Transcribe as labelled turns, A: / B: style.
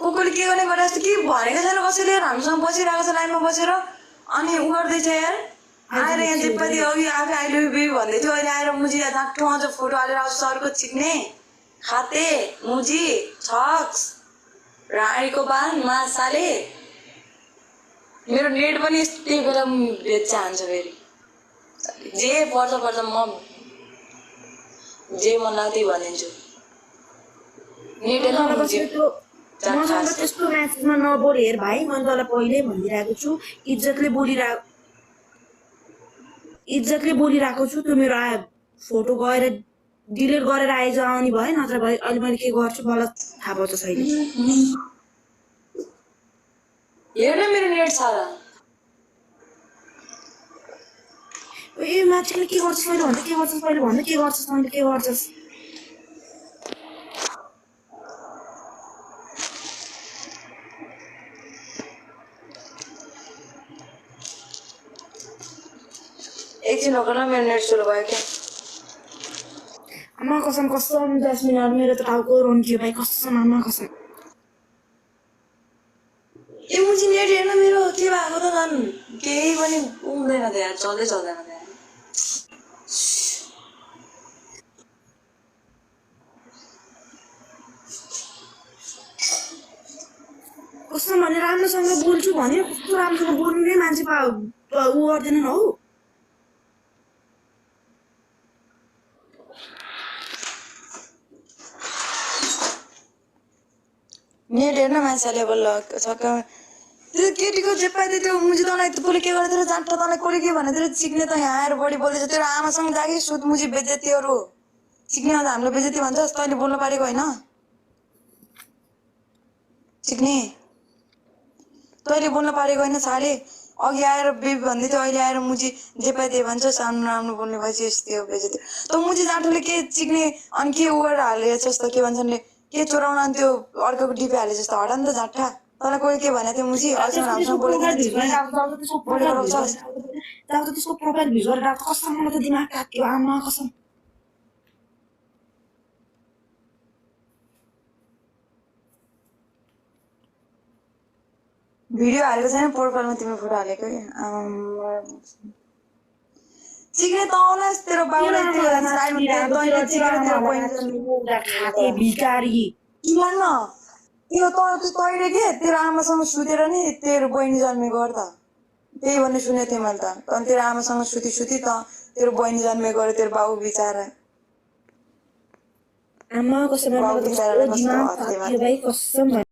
A: कोले के गर्ने गरे जस्तो कि भनेको छैन कसैले हामीसँग बसिरहेको छ लाइनमा बसेर अनि उ गर्दैछ यार आएर यहाँ जेपति अघि आफै आई लभ यु बेबी भन्दै थियो अहिले आएर मुजी डाक्टर अझ फोटो हालेर आउँछ सरको चिक्ने खाते मुजी छक्स रानीको बाल मासाले मेरो नेट पनि यस्तै बेला बेच्चा हान्छ फेरि जे पर्छ म जे मन लाग्छ त्यही भनिदिन्छु नेट
B: मसँग त्यस्तो म्यासेजमा नबोल हेर भाइ मैले तँलाई पहिल्यै भनिदिरहेको छु इज्जतले बोलिरहेको छु त्यो मेरो फोटो गएर डिलिट गरेर आइज आउने भयो नत्र भए अहिले मैले के गर्छु मलाई थाहा भयो त छैन
A: हेर्न मेरो नेट छ र
B: ए मान्छेले के गर्छस् मैले भन्दा के गर्छस् मैले भन्दा के गर्छस् मैले के गर्छस्
A: एकछिन होकर मेरो नेट सुरु भयो क्या
B: आमा कसम 10 मिनट मेरो त टाउको रोन्थ्यो भाइ कसम आमा कसम
A: ए मुजी नेट हेर्न मेरो के भएको त झन् केही पनि हुँदैन त यार चल्दैन त यार
B: कसम भने राम्रोसँग बोल्छु भने कस्तो राम्रोसँग बोल्ने मान्छे उ गर्दैनन् हौ
A: नेट हेर्न मान्छेले बल्ल छक्क त्यो केटीको जे पाइदियो त्यो मुजी तँलाई तँले के गरेर जान्छ तँलाई कसले के भनेर चिक्ने त यहाँ आएर बढी बोल्दैछ तेरो आमासँग जागी सुत मुजी बेजेतीहरू चिक्ने अन्त हामीलाई बेजेती भन्छस् तैँले बोल्नु पारेको होइन चिक्ने तैँले बोल्नु पारेको होइन साले अघि आएर बेबी भन्दै थियो अहिले आएर मुजी जे पाइदियो भन्छ सानो राम्रो बोल्ने भएपछि यस्तो बेजेती त मुजी जाँटोले के चिक्ने अनि के उ गरेर हालेको छ जस्तो के भन्छन् के चोराउन अनि त्यो अर्कोको डिपे हाले जस्तो हटा नि त झट्टा तँलाई कोही के भने थियो मुजी अझै राम्रोसँग बोलेको
B: त्यसको प्रोफाइल भिज गरेर राख्छ कसम मलाई त दिमाग काट्यो आमा कसम
A: भिडियो हालेको छैन प्रोफाइलमा तिम्रो फोटो हालेको चिक्ने त आउलास् तेरो बाउलाई
B: भिकारी
A: न त्यो तैँले के तेरो आमासँग सुतेर नि तेरो बहिनी जन्मेको अरे त त्यही भन्ने सुनेको थिएँ मैले त अनि तेरो आमासँग सुती त तेरो बहिनी जन्मेको अरे तेरो बाउ बिचारा
B: आमा कसम